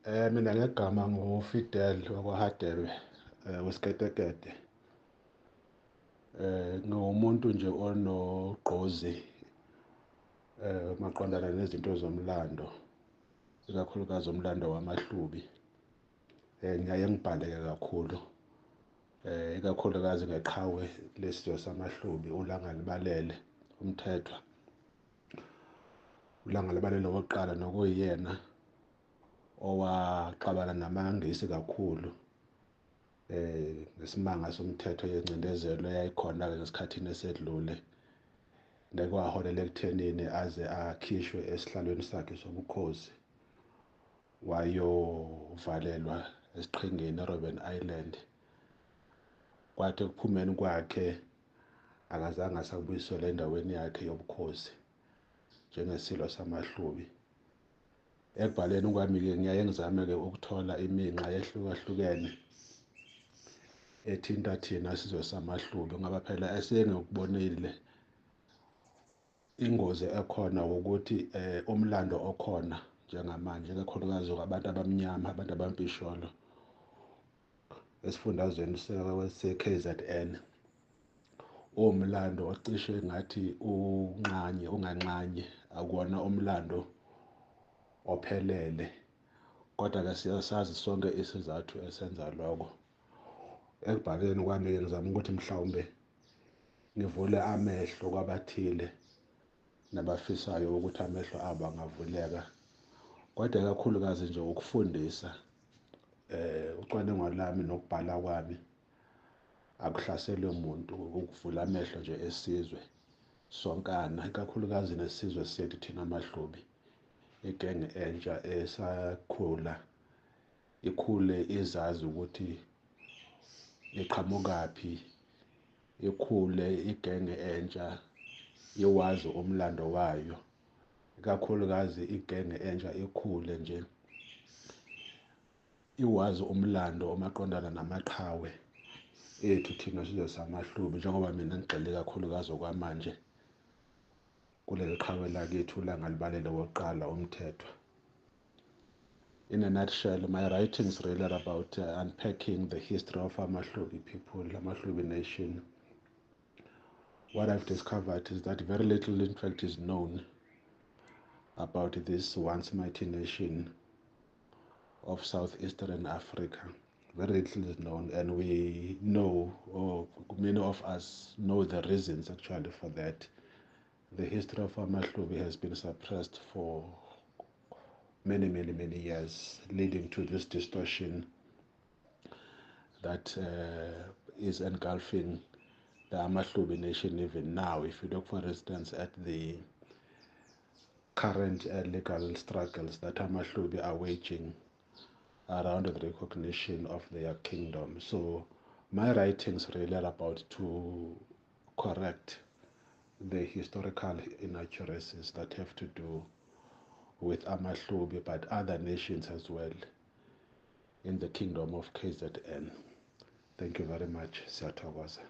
Mina ngegama nguFidel wakwaHadebe weSiketekete. Ngiwumuntu nje onogqozi maqondana nezinto zomlando, ikakhulukazi umlando wamaHlubi. Ngiyaye ngibhale-ke kakhulu, ikakhulukazi ngeqhawe lesizwe samaHlubi, uLanga Libalele uMthethwa. uLanga Libalele wokuqala nokuyiyena owaxabana namaNgisi kakhulu ngesimanga somthetho yencindezelo eyayikhona-ke ngesikhathini esedlule, nekwaholela ekuthenini aze akhishwe esihlalweni sakhe sobukhosi, wayovalelwa esiqhingini eRobben Island. Kwathi ekuphumeni kwakhe akazange asabuyiselwa endaweni yakhe yobukhosi njengesilo samaHlubi. Ekubhaleni kwami-ke ngiyaye ngizame-ke ukuthola iminxa ehlukahlukene ethinta thina isizwe samaHlubi, ngoba phela esengikubonile ingozi ekhona ukuthi umlando okhona njengamanje, ikakhulukazi kwabantu abamnyama, abantu abampisholo esifundazweni se-KZN, uwumlando ocishe ngathi unganxanye, akuwona umlando ophelele. Kodwa-ke siyasazi sonke isizathu esenza lokho. Ekubhaleni kwami-ke ngizama ukuthi mhlawumbe ngivule amehlo kwabathile nabafisayo ukuthi amehlo abo angavuleka, kodwa ikakhulukazi nje ukufundisa. Ucwaningo lami nokubhala kwami akuhlasele muntu, ukuvula amehlo nje esizwe sonkana, ikakhulukazi nesizwe sethu thina maHlubi, igenge entsha esakhula ikhule izazi ukuthi iqhamukaphi, ikhule igenge entsha iwazi umlando wayo, ikakhulukazi igenge entsha ikhule nje iwazi umlando omaqondana namaqhawe ethu thina sizwe samaHlubi, njengoba mina ngigxile ikakhulukazi okwamanje kuleli qhawe lakithi uLanga Libalele wokuqala uMthethwa. In a nutshell, my writings really are about unpacking the history of amaHlubi people, amaHlubi nation. What I've discovered is that very little, in fact, is known about this once mighty nation of southeastern Africa. Very little is known, and we know, or many of us know, the reasons actually for that. The history of amaHlubi has been suppressed for many years, leading to this distortion that is engulfing the amaHlubi nation even now. If you look, for instance, at the current legal struggles that amaHlubi are waging around the recognition of their kingdom. So my writings really are about to correct the historical inaccuracies that have to do with amaHlubi, but other nations as well in the kingdom of KZN. Thank you very much. Siyathokoza.